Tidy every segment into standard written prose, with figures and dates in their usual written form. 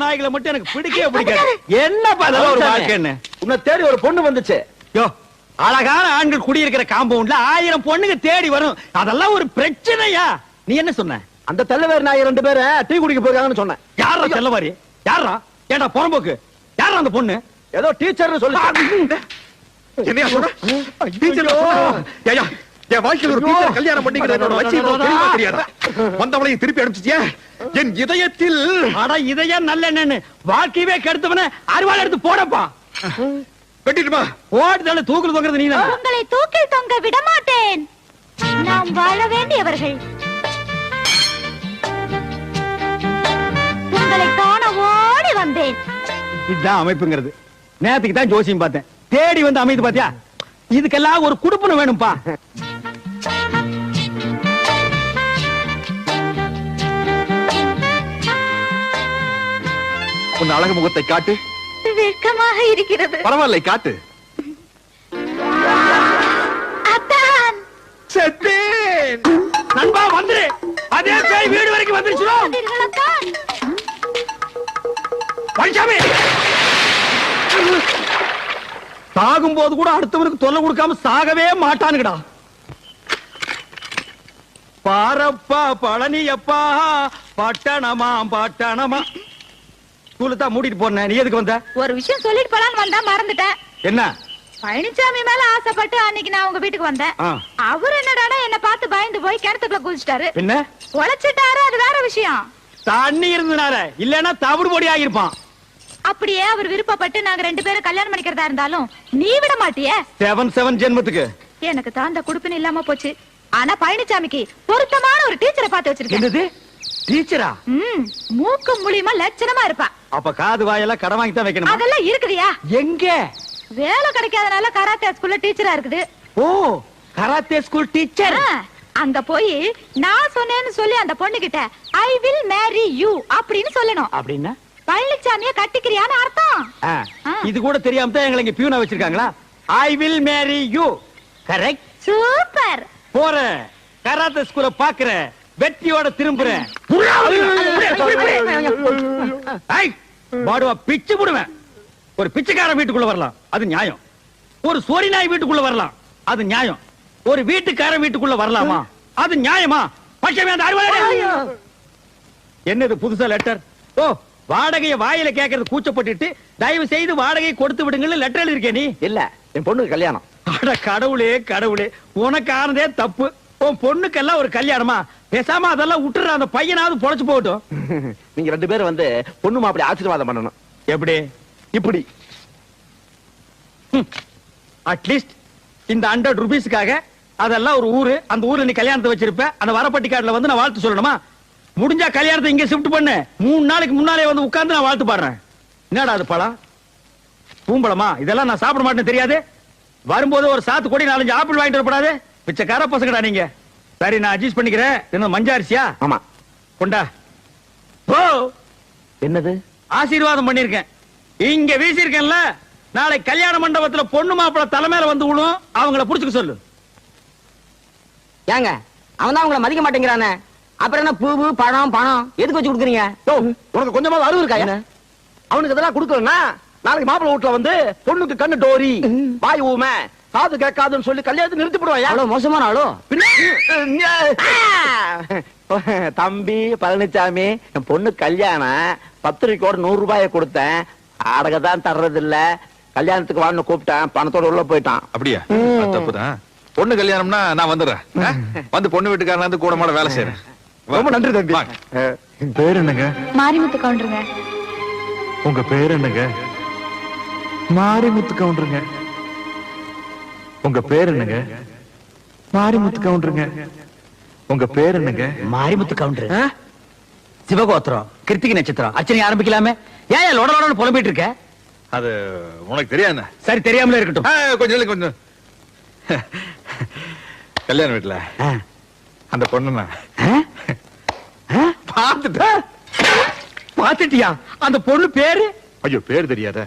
நாய்களை மட்டும் எனக்கு பிடிக்கவே பிடிக்காது. என்னப்பா அதெல்லாம் ஒரு வாழ்க்கைன்னு? உன்னை தேடி ஒரு பொண்ணு வந்துச்சு. யோ, அழகான ஆண்கள் குடியிருக்கிற காம்பவுண்ட்ல 1000 பொண்ணுங்க தேடி வரும். அதெல்லாம் ஒரு பிரச்சனையா? நீ என்ன சொன்ன? அந்த தெல்லவேர் நாய் 2 பேரை டீ குடிக்க போயிருக்காங்கன்னு சொன்னேன். யாரா தெல்லவாரி? யாரா? ஏண்டா புறம்போக்கு? யாரா அந்த பொண்ணு? ஏதோ டீச்சர்னு சொல்லி என்னையா சொல்ற? டீச்சர் ஏயா என் வாழ்க்கையில் ஒரு டீச்சர் கல்யாணம் பண்ணிக்கிறதோட லட்சியம் தெரியுமா தெரியாதா? வந்தவளையும் திருப்பி அனுப்பிச்சிட்டியா? என் இதயத்தில் அட இதயம் நல்ல என்னன்னு வாழ்க்கையவே கெடுத்தவன அறுவாள் எடுத்து போடப்பா. வெட்டிடுமா? ஓடுதல தூக்குல தொங்குறது நீ. உங்களை தூக்கில் தொங்க விட மாட்டேன். நாம் வாழ வேண்டியவர்கள். உங்களை காண ஓடி வந்தேன். இதுதான் அமைப்புங்கிறது. நேத்துக்கு தான் ஜோசியம் பார்த்தேன். தேடி வந்து அமைது பாத்தியா? இதுக்கெல்லாம் ஒரு குடுப்பன வேணும்பா. உன் அழகு முகத்தை காட்டு. வெட்கமாக இருக்கிறது. பரவாயில்லை, காட்டு. அத்தான் செத்தேன். நண்பா வந்துரு. அதே பேய் வீடு வரைக்கும் வந்துருச்சுடா. அத்தான். பஞ்சாமி சாகும் போது கூட அடுத்தவனுக்கு தொல்லை கொடுக்காம சாகவே மாட்டானுங்கடா. பாரப்பா பழனியப்பா பட்டணமா பட்டணமா. ஸ்கூலுக்கு தான் மூடிட்டு போறேன். நீ எதுக்கு வந்த? ஒரு விஷயம் சொல்லிட்டு போலான்னு வந்தா மறந்துட்டேன். என்ன? பழனிசாமி மேல ஆசைப்பட்டு அன்னைக்கு நான் உங்க வீட்டுக்கு வந்தேன். அவர் என்னடானா என்ன பார்த்து பயந்து போய் கிணத்துக்குள்ள குதிச்சிட்டாரு. என்ன? உழைச்சிட்டாரு, அது வேற விஷயம். தண்ணி இருந்தனால இல்லன்னா தவிடு பொடி ஆகிருப்பான். அப்படியே அவர் விருப்பப்பட்டு நாங்க 2 பேரும் கல்யாணம் பண்ணிக்கிறதா இருந்தாலும் நீ விட மாட்டியே. 7 ஜென்மத்துக்கு எனக்கு தான் அந்த குடுப்பின இல்லாம போச்சு. ஆனா பழனிசாமிக்கு பொருத்தமான ஒரு டீச்சரை பார்த்து வச்சிருக்கேன். என்னது? டீச்சரா? மூக்கு மூலியமா லட்சணமா இருப்பா. அப்ப காது வாயெல்லாம் கடன் வாங்கி தான் வைக்கணும். அதெல்லாம் இருக்குதியா? எங்க? வேலை கிடைக்காதனால கராத்தே ஸ்கூல்ல டீச்சரா இருக்குது. ஓ, கராத்தே ஸ்கூல் டீச்சர். அங்க போய் நான் சொன்னேன்னு சொல்லி அந்த பொண்ணு கிட்ட ஐ வில் மேரி யூ அப்படின்னு சொல்லணும். அப்படின்னா பழனிசாமிய கட்டிக்கிறியான்னு அர்த்தம். இது கூட தெரியாம தான் எங்களை இங்க பியூனா வச்சிருக்காங்களா? I will marry you. Correct. Super. போற கராத்தே ஸ்கூல பாக்குற வெற்றியோட திரும்புறேன். பாடுவா பிச்சு போடுவேன். ஒரு பிச்சைக்கார வீட்டுக்குள்ள வரலாம், அது நியாயம். ஒரு சோரி நாய் வீட்டுக்குள்ள வரலாம், அது நியாயம். ஒரு வீட்டுக்கார வீட்டுக்குள்ள வரலாமா? அது நியாயமா? பட்சமே அந்த அறுவடை. என்னது புதுசா லெட்டர்? ஓ, வாடகையை வாயில கேட்கறது கூச்சப்பட்டுட்டு தயவு செய்து வாடகை கொடுத்து விடுங்கன்னு லெட்டர் எழுதிருக்கே நீ. இல்ல, என் பொண்ணுக்கு கல்யாணம். அட கடவுளே கடவுளே, உனக்கு ஆனதே தப்பு. உன் பொண்ணுக்கெல்லாம் ஒரு கல்யாணமா? பேசாம அதெல்லாம் விட்டுற, அந்த பையனாவது பொழைச்சு போகட்டும். நீங்க 2 பேரும் வந்து பொண்ணு மாப்பிள்ளை ஆசீர்வாதம் பண்ணணும். எப்படி? இப்படி அட்லீஸ்ட் இந்த 100 ரூபீஸ்க்காக அதெல்லாம் ஒரு ஊரு, அந்த ஊர்ல நீ கல்யாணத்தை வச்சிருப்ப. அந்த வரப்பட்டி கார்டுல வந்து நான் வாழ்த்து சொல்லணுமா? முடிஞ்சா கல்யாணத்தை இங்க ஷிஃப்ட் பண்ணு. 3 நாளைக்கு முன்னாலே வந்து உட்கார்ந்து நான் வாழ்த்து பாடுறேன். என்னடா அது பழம்? பூம்பழமா? இதெல்லாம் நான் சாப்பிட மாட்டேன்னு தெரியாது? வரும்போது ஒரு சாத்து கொடி 4-5 ஆப்பிள் வாங்கிட்டு வரப்படாது? பிச்சைக்கார பசங்கடா நீங்க. சரி, நான் அட்ஜஸ்ட் பண்ணிக்கிறேன். என்ன மஞ்சாரிசியா? ஆமா. கொண்டா. ஓ, என்னது? ஆசீர்வாதம் பண்ணிருக்கேன். இங்க வீசிருக்கேன்ல, நாளை கல்யாண மண்டபத்துல பொண்ணு மாப்பிள தலைமையில வந்து விழும். அவங்கள புடிச்சுக்க சொல்லு. ஏங்க, அவன் தான் உங்களை மதிக்க மாட்டேங்கிறானே. அப்புறம் என்ன பூவு பழம் பணம் எதுக்கு வச்சு கொடுக்குறீங்க? உனக்கு கொஞ்சமாவது அறிவு இருக்கா? என்ன அவனுக்கு இதெல்லாம் கொடுக்கலன்னா நாளைக்கு மாப்பிள்ளை வீட்டுல வந்து பொண்ணுக்கு கண்ணு டோரி, வாய் ஊமை, காது கேட்காதுன்னு சொல்லி கல்யாணத்தை நிறுத்தி போடுவாயா? அவ்வளவு மோசமான ஆளோ? தம்பி பழனிசாமி, என் பொண்ணு கல்யாணம் பத்திரிக்கையோட 100 ரூபாயை கொடுத்தேன். அடகதான் தர்றது இல்ல. கல்யாணத்துக்கு வான்னு கூப்பிட்டேன், பணத்தோட உள்ள போயிட்டான். அப்படியா? தப்புதான். பொண்ணு கல்யாணம்னா நான் வந்துடுறேன். வந்து பொண்ணு வீட்டுக்காரன் வந்து கூட மாட வேலை செய்யறேன். ரொம்ப நன்றி தம்பி. பேர் என்னங்க? மாரிமுத்து கவுண்டருங்க. உங்க பேர் என்னங்க? மாரிமுத்து கவுண்டருங்க. உங்க பேர் என்னங்க? மாரிமுத்து கவுண்டருங்க. உங்க பேர் என்னங்க? மாரிமுத்து கவுண்டர். சிவகோத்திரம், கிருத்திகை நட்சத்திரம். அர்ச்சனை ஆரம்பிக்கலாமே. ஏன் லொட லொடன்னு புலம்பிட்டு இருக்க? அது உனக்கு தெரியாது. சரி, தெரியாமலே இருக்கட்டும். கொஞ்சம் கல்யாண வீட்டுல அந்த பொண்ணு பாத்துட்டியா? அந்த பொண்ணு பேரு? ஐயோ, பேர் தெரியாத.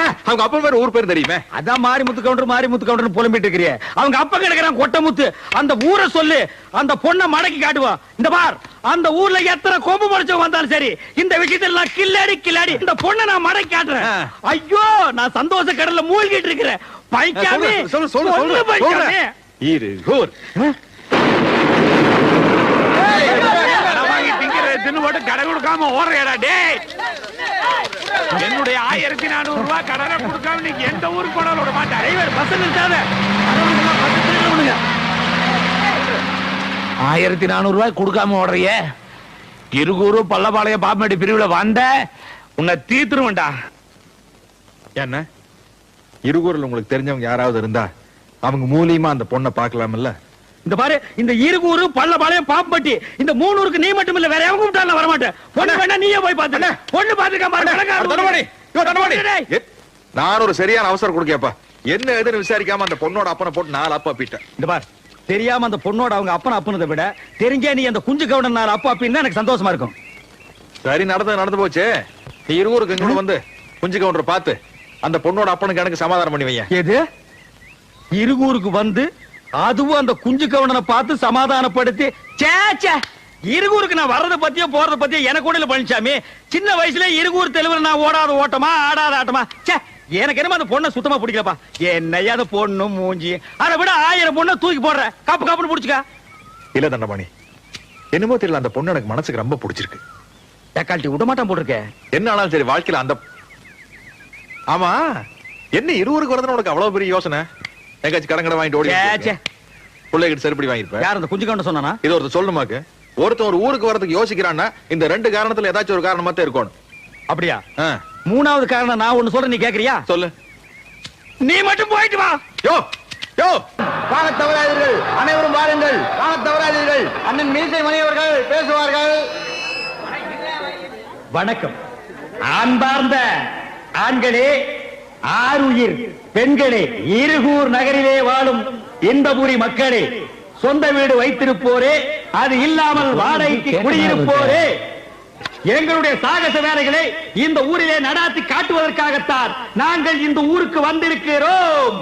அவங்க அப்பா பேர் ஊர் பேர் தெரியுமே. அதான் மாரிமுத்து கவுண்டர் புலம்பிட்டு இருக்கிறியே. அவங்க அப்பா கிடக்குறான் கொட்டமுத்து. அந்த ஊரை சொல்லு, அந்த பொண்ணை மடக்கி காட்டுவா. இந்த பார், அந்த ஊர்ல எத்தனை கொம்பு முடிச்சவங்க வந்தாலும் சரி, இந்த விஷயத்துல நான் கில்லாடி இந்த பொண்ணை நான் மடக்கி காட்டுறேன். ஐயோ, நான் சந்தோஷ கடல்ல மூழ்கிட்டு இருக்கிறேன். பைக்காமே சொல்லு பைக்காமே இருகூர். கடை கொடுக்காம ஓடுறா டேய். என்னுடைய 1400 ரூபாய் கடனை கொடுக்காம நீங்க எந்த ஊருக்கு போனாலும் விட மாட்டேன். Driver bus நிறுத்தாத. 1400 ரூபாய் கொடுக்காம ஓடுறிய. இருகூரு பள்ளபாளையம் பாப்பமேடு பிரிவுல வந்த உன்னை தீத்துருவேன்டா. என்ன இருகூர்ல உங்களுக்கு தெரிஞ்சவங்க யாராவது இருந்தா அவங்க மூலியமா அந்த பொண்ணை பார்க்கலாம்ல? இந்த பாரு, இந்த இருகூரு பள்ளபாளையம் பாப்பட்டி இந்த 3 ஊருக்கு நீ மட்டும் இல்ல, வேற எவங்க கூப்பிட்டாலும் வர மாட்டேன். பொண்ணு வேணா நீயே போய் பாத்து. பொண்ணு பாத்துக்க. நான் ஒரு சரியான அவசரம் கொடுக்கப்பா. என்ன எதுன்னு விசாரிக்காம அந்த பொண்ணோட அப்பனை போட்டு 4 அப்பா பீட்டேன். இந்த பார், தெரியாம அந்த பொண்ணோட அவங்க அப்பனை அப்புனதை விட தெரிஞ்சே நீ அந்த குஞ்சு கவுடன் 4 அப்பா அப்படின்னு எனக்கு சந்தோஷமா இருக்கும். சரி, நடந்து போச்சு. நீ இருகூருக்கு இங்க வந்து குஞ்சு கவுண்டரை பார்த்து அந்த பொண்ணோட அப்பனுக்கு எனக்கு சமாதானம் பண்ணி வைய. எது? இருகூருக்கு வந்து அதுவும் அந்த குஞ்சு கவுண்டனை பார்த்து சமாதானப்படுத்தி? சேச்சே, இருகூருக்கு நான் வர்றத பத்தியோ போறத பத்தியோ எனக்கு கூட இல்ல பழனிசாமி. சின்ன வயசுல இருகூர் தெலுங்குல நான் ஓடாத ஓட்டமா ஆடாத ஆட்டமா. சே, எனக்கு என்னமா அந்த பொண்ணை சுத்தமா பிடிக்கலப்பா. என்னையா அந்த பொண்ணு மூஞ்சி, அதை விட 1000 பொண்ணை தூக்கி போடுற. காப்புன்னு புடிச்சுக்க. இல்ல தண்டபாணி, என்னமோ தெரியல, அந்த பொண்ணு எனக்கு மனசுக்கு ரொம்ப பிடிச்சிருக்கு. டக்கால்ட்டி விடமாட்டான் போட்டிருக்க. என்ன ஆனாலும் சரி, வாழ்க்கையில அந்த ஆமா என்ன இருவருக்கு வரதுன்னு உனக்கு அவ்வளவு பெரிய யோசனை? எங்காச்சும் கடங்கடை வாங்கிட்டு ஓடி பிள்ளைகிட்ட செருப்படி வாங்கிருப்பேன். யார் அந்த குஞ்சு கவுண்டன் சொன்னானா? இது ஒருத்தர் சொல்லுமாக்கு. ஒருத்தன் ஒரு ஊருக்கு வரதுக்கு யோசிக்கிறான்னா இந்த 2 காரணத்துல ஏதாச்சும் ஒரு காரணமா தான் இருக்கணும். அப்படியா? 3வது காரணம் நான் ஒண்ணு சொல்றேன், நீ கேக்குறியா? சொல்லு. நீ மட்டும் போயிட்டு வா. யோ யோ, வாங்க தவறாதீர்கள், அனைவரும் வாருங்கள். வாங்க தவறாதீர்கள், அண்ணன் மீசை மணி அவர்கள் பேசுவார்கள். வணக்கம். அன்பார்ந்த ஆண்களே, ஆருயிர் பெண்களே, இருகூர் நகரிலே வாழும் இன்பபுரி மக்களே, சொந்த வீடு வைத்திருப்போரே, அது இல்லாமல் வாடகைக்கு குடியிருப்போரே, எங்களுடைய சாகச வேலைகளை இந்த ஊரிலே நடாத்தி காட்டுவதற்காகத்தான் நாங்கள் இந்த ஊருக்கு வந்திருக்கிறோம்.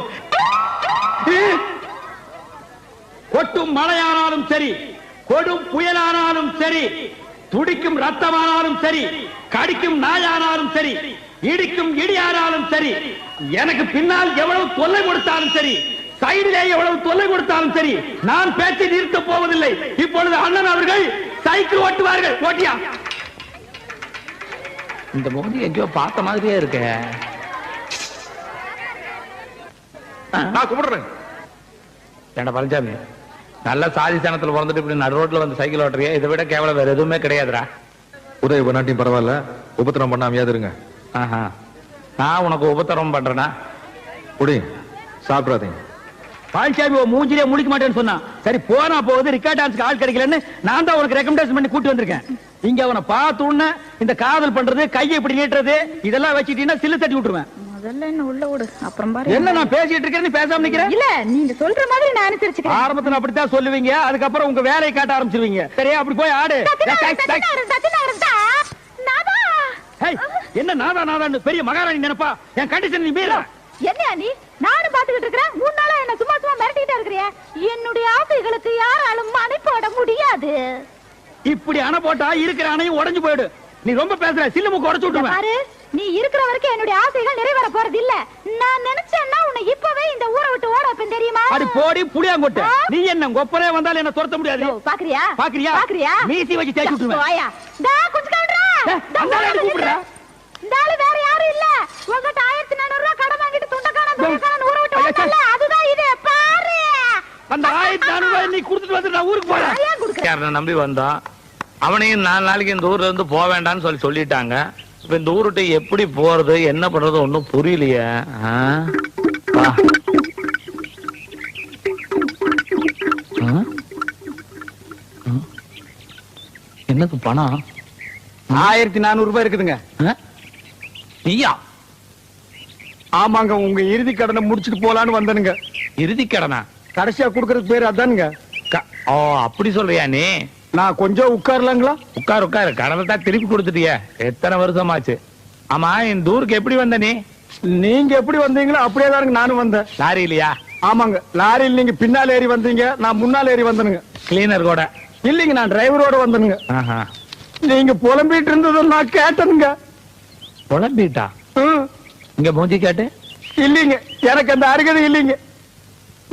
கொட்டும் மழையானாலும் சரி, கொடும் புயலானாலும் சரி, துடிக்கும் ரத்தமானாலும் சரி, கடிக்கும் நாயானாலும் சரி, இடிக்கும் இடியானாலும் சரி, எனக்கு பின்னால் எவ்வளவு தொல்லை கொடுத்தாலும் சரி, சைடிலே எவ்வளவு தொல்லை கொடுத்தாலும் சரி, நான் பேச்சை நிறுத்தப் போவதில்லை. இப்பொழுது அண்ணன் அவர்கள் சைக்கிள் ஓட்டுவார்கள். ஓட்டியா? இந்த மோதி எங்கேயோ பார்த்த மாதிரியே இருக்கு. நான் கும்பிடுறேன். ஏண்டா பழனிசாமி, நல்ல சாதி சனத்துல பிறந்துட்டு இப்படி நடு ரோட்ல வந்து சைக்கிள் ஓட்டுறியா? இதை விட கேவலம் வேற எதுவுமே கிடையாதுடா. உதவி பண்ணாட்டியும் பரவாயில்ல, உபத்திரம் பண்ணாமையாவது இருங்க. நான் உனக்கு உபத்திரம் பண்றேனா? குடி, சாப்பிடாதீங்க. பால்சாமி மூஞ்சிலே முழிக்க மாட்டேன்னு சொன்னான். சரி, போனா போகுது, ரிக்கார்ட் டான்ஸ்க்கு ஆள் கிடைக்கலன்னு நான் தான் உனக்கு ரெக்கமெண்டேஷன் பண்ணி கூட்டி வந்திருக்கேன். இங்க அவனை பார்த்த உடனே இந்த காதல் பண்றது, கையை இப்படி நீட்டுறது, இதெல்லாம் வச்சுட்டீங்கன்னா சில்லு தட்டி விட்டுருவேன். முதல்ல என்ன உள்ள விடு, அப்புறம் பாரு. என்ன நான் பேசிட்டு இருக்கேன், நீ பேசாம நிக்கிறேன்? இல்ல, நீங்க சொல்ற மாதிரி நான் அனுசரிச்சுக்கிறேன். ஆரம்பத்துல அப்படித்தான் சொல்லுவீங்க, அதுக்கப்புறம் உங்க வேலையை காட்ட ஆரம்பிச்சிருவீங்க. சரியா? அப்படி போய் ஆடு. என்ன நாதான்னு பெரிய மகாராணி நினைப்பா? என் கண்டிஷன் நீ மீற. என்ன நீ? நானும் பாத்துக்கிட்டு இருக்கிறேன். 3 நாளா என்ன சும்மா மிரட்டிட்டே இருக்கிறியா? என்னுடைய ஆசைகளுக்கு யாராலும் அணை போட முடியாது. இப்படி அணை போட்டா இருக்கிற அணையும் உடைஞ்சு போயிடு. நீ ரொம்ப பேசுற, சில்லு மூக்கு உடைச்சு விட்டுருவேன். பாரு, நீ இருக்கிற வரைக்கும் என்னுடைய ஆசைகள் நிறைவேற போறது இல்ல. நான் நினைச்சேன்னா உன்னை இப்பவே இந்த ஊரை விட்டு ஓட வைப்பேன், தெரியுமா? அடி போடி புளியாங்கொட்டை. நீ என்ன கொப்பரே வந்தாலும் என்ன துரத்த முடியாது. பாக்குறியா? பாக்குறியா? பாக்குறியா? மீசி வச்சு தேய்ச்சி விட்டுருவேன். வாயா. டா கொஞ்சம் கவுண்டரா. கூப்பிடுறா. இந்தால வேற யாரும் இல்ல. உங்ககிட்ட 1400 ரூபாய் கடன் வாங்கிட்டு துண்டக்காரன் ஊரை விட்டு ஓடல. அதுதான் இது, பாரு. அந்த 1400 ரூபாய் நீ கொடுத்துட்டு வந்து நான் ஊருக்கு போறேன். யாரை நம்பி வந்தான், அவனையும் 4 நாளைக்கு இந்த ஊர்ல இருந்து போக வேண்டாம்னு சொல்லிட்டாங்க. இப்ப இந்த ஊருட்டு எப்படி போறது, என்ன பண்றது ஒண்ணும் புரியலையே. என்னது பணம்? 1400 ரூபாய் இருக்குதுங்க. நீயா? ஆமாங்க, உங்க இறுதி கடனை முடிச்சிட்டு போலான்னு வந்தனுங்க. இறுதி கடனா? கடைசியா குடுக்கறது பேரு அதானுங்க. ஓ, அப்படி சொல்றியா நீ? நான் கொஞ்சம் உட்காரலாங்களா? உட்காரு கடனை தான் திருப்பி கொடுத்துட்டிய. எத்தனை வருஷமாச்சு? ஆமா, இந்த ஊருக்கு எப்படி வந்த நீ? நீங்க எப்படி வந்தீங்களோ அப்படியே தானுங்க நானும் வந்தேன். லாரி இல்லையா? ஆமாங்க, லாரியில் நீங்க பின்னால் ஏறி வந்தீங்க, நான் முன்னால் ஏறி வந்தனுங்க. கிளீனர் கூட? இல்லைங்க, நான் டிரைவரோட வந்தனுங்க. ஆஹா. நீங்க புலம்பிட்டு இருந்ததை நான் கேட்டனுங்க. புலம்பிட்டா? இங்க மூஞ்சி கேட்டு? இல்லைங்க, எனக்கு அந்த அருகதை இல்லைங்க.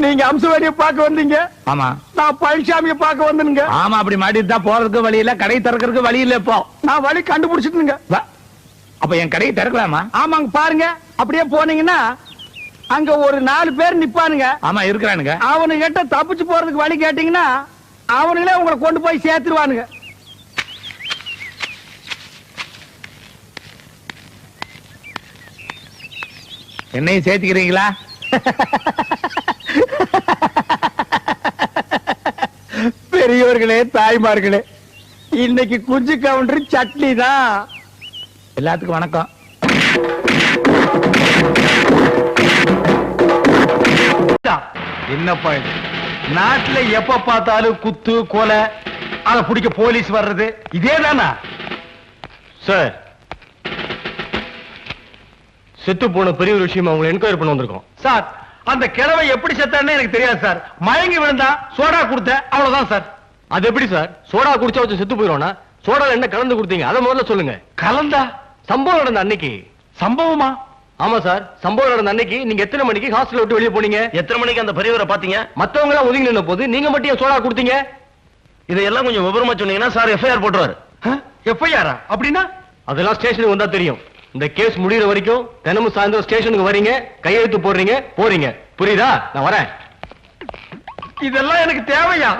நீங்க அம்சவாடிய பார்க்க வந்தீங்க, ஆமா. நான் பழனிசாமிய பார்க்க வந்தனுங்க. ஆமா, அப்படி மாட்டிட்டு தான் போறதுக்கு வழி இல்ல, கடை திறக்கிறதுக்கு வழி இல்ல. இப்போ நான் வழி கண்டுபிடிச்சிட்டுங்க. அப்ப என் கடையை திறக்கலாமா? ஆமாங்க, பாருங்க அப்படியே போனீங்கன்னா அங்க ஒரு 4 பேர் நிப்பானுங்க. ஆமா, இருக்கிறானுங்க. அவனு கிட்ட தப்பிச்சு போறதுக்கு வழி கேட்டீங்கன்னா அவனுங்களே உங்களை கொண்டு போய் சேர்த்துருவானுங்க. என்னையும் சேர்த்துக்கிறீங்களா? பெரியவர்களே, தாய்மார்களே, இன்னைக்கு குஞ்சு கவுண்டர் சட்னி தான். எல்லாத்துக்கும் வணக்கம். என்னப்பா இது? நாட்டுல எப்ப பார்த்தாலும் குத்து கொலை, அத பிடிக்க போலீஸ் வர்றது இதேதானா சார்? செத்து போன பெரிய ஒரு விஷயம் அவங்களை என்கொயரி பண்ண வந்திருக்கோம் சார். அந்த கிழவை எப்படி செத்தான்னு எனக்கு தெரியாது சார். மயங்கி விழுந்தா சோடா கொடுத்த, அவ்வளவுதான் சார். அது எப்படி சார்? சோடா குடிச்சா வச்சு செத்து போயிடும்னா சோடால என்ன கலந்து கொடுத்தீங்க அதை முதல்ல சொல்லுங்க. கலந்தா? சம்பவம் நடந்த அன்னைக்கு. சம்பவமா? ஆமா சார், சம்பவம் நடந்த அன்னைக்கு நீங்க எத்தனை மணிக்கு ஹாஸ்டல் விட்டு வெளியே போனீங்க? எத்தனை மணிக்கு அந்த பெரியவரை பாத்தீங்க? மத்தவங்க எல்லாம் ஒதுங்கி நின்ன போது நீங்க மட்டும் ஏன் சோடா கொடுத்தீங்க? இதெல்லாம் கொஞ்சம் விவரமா சொன்னீங்கன்னா சார் எஃப்ஐஆர் போட்டுருவாரு. எஃப்ஐஆரா? அப்படின்னா அதெல்லாம் ஸ்டேஷனுக்கு வந்தா தெரியும். இந்த கேஸ் முடியற வரைக்கும் தினமும் சாயந்தரம் ஸ்டேஷனுக்கு வரீங்க, கையெழுத்து போடுறீங்க, போறீங்க. புரியுதா? நான் வரேன். இதெல்லாம் எனக்கு தேவையா?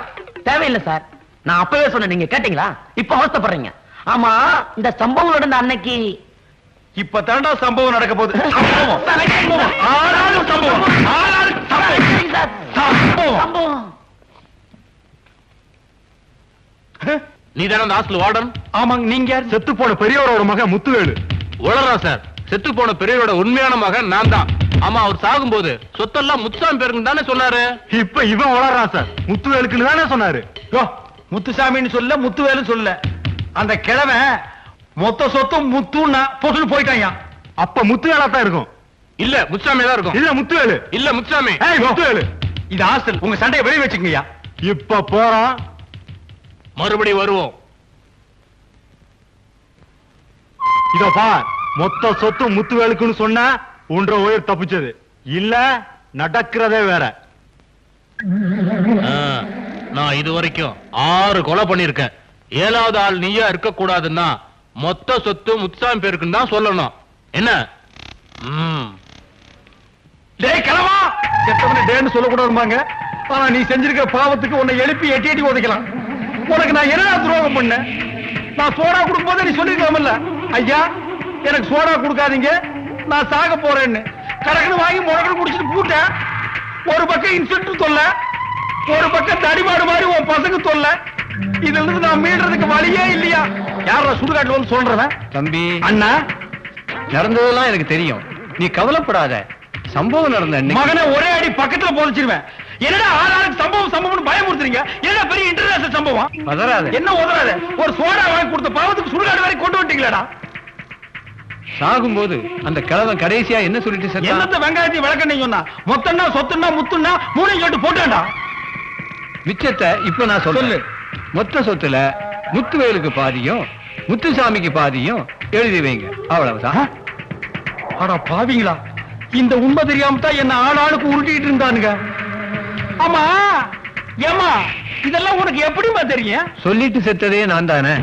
தேவையில்லை சார். நான் அப்பவே சொன்னேன், நீங்க கேட்டீங்களா? இப்ப அவஸ்தைப்படுறீங்க. ஆமா, இந்த சம்பவம் நடந்த அன்னைக்கு இப்ப தாண்டா சம்பவம் நடக்க போகுது. சம்பவம். ஆளாளு சம்பவம். ஆளாளு சம்பவம். சம்பவம். நீ தானே அந்த ஹாஸ்டல் வார்டன்? ஆமாங்க, நீங்க யார்? செத்து போன பெரியவரோட மகன் முத்துவேலு. உளறா சார்? செத்து போன பெரியவரோட உண்மையான மகன் நான் தான். ஆமா, அவர் சாகும்போது சொத்தெல்லாம் முத்துசாமி பேருக்கு தானே சொன்னாரு. இப்ப இவன் வளர்றான் சார். முத்துவேலுக்குன்னு தானே சொன்னாரு. முத்துசாமின்னு சொல்ல, முத்துவேலு சொல்ல. அந்த கிழவன் மொத்த சொத்தும் முத்துன்னா பொசுன்னு போயிட்டாங்க. அப்ப முத்துவேலா தான் இருக்கும். இல்ல முத்துசாமி தான் இருக்கும். இல்ல முத்துவேலு. இல்ல முத்துசாமி. முத்துவேலு. இது ஹாஸ்டல், உங்க சண்டையை வெளிய வச்சுக்கங்கய்யா. இப்ப போறோம், மறுபடியும் வருவோம். இதோ பார், மொத்த சொத்து முத்துவேலுக்குன்னு சொன்னா உன்ற உயிர் தப்பிச்சது இல்ல, நடக்கிறதே வேற. நான் இது வரைக்கும் 6 கொலை பண்ணிருக்கேன். 7வது ஆள் நீயா இருக்க கூடாதுன்னா மொத்த சொத்து முத்துசாமி பேருக்குன்னு தான் சொல்லணும். என்ன? டேய் கிழவா, செத்தவன டேன்னு சொல்லக்கூடாதுமாங்க. ஆனா நீ செஞ்சிருக்கிற பாவத்துக்கு உன்னை எழுப்பி எட்டி எட்டி உதைக்கலாம். உனக்கு நான் என்ன துரோகம் பண்ணேன்? நான் சோடா கொடுக்கும் போது நீ சொல்லிருக்கலாம்ல, ஐயா எனக்கு சோடா கொடுக்காதீங்க, நான் சாக போறேன்னு. கடக்குன்னு வாங்கி முழக்கன்னு குடிச்சிட்டு பூட்டேன். ஒரு பக்கம் இன்ஸ்பெக்டர் தொல்ல, ஒரு பக்கம் தடிமாடு மாதிரி உன் பசங்க தொல்ல. இதுல இருந்து நான் மீள்றதுக்கு வழியே இல்லையா? யாரா சுடுகாட்டுல வந்து சொல்றவன்? தம்பி, அண்ணா, நடந்ததெல்லாம் எனக்கு தெரியும், நீ கவலைப்படாத. சம்பவம் நடந்த மகனை ஒரே அடி பக்கத்துல போதிச்சிருவேன். என்னடா ஆளாளுக்கு சம்பவம் சம்பவம் பயமுறுத்துறீங்க? என்ன பெரிய இன்டர்நேஷனல் சம்பவம்? பதறாத. என்ன உதறாத? ஒரு சோடா வாங்கி கொடுத்த பாவத்துக்கு சுடுகாடு வரை கொண்டு வந்துட்டீங்களா? சாகும்போது அந்த கிழவன் கடைசியா என்ன சொல்லிட்டு என்னத்த வெங்காயத்தை விளக்கணும் சொன்னா? மொத்தம்னா சொத்துன்னா முத்துன்னா மூணையும் சொல்லிட்டு போட்டான்டா. மிச்சத்தை இப்ப நான் சொல்லு. மொத்த சொத்துல முத்துவேலுக்கு பாதியும் முத்துசாமிக்கு பாதியும் எழுதி வைங்க, அவ்வளவுதான். ஆனா பாவீங்களா, இந்த உண்மை தெரியாம தான் என்ன ஆளாளுக்கு உருட்டிட்டு இருந்தானுங்க. ஆமா ஏமா, இதெல்லாம் உனக்கு எப்படிமா தெரியும்? சொல்லிட்டு செத்ததே நான் தானே.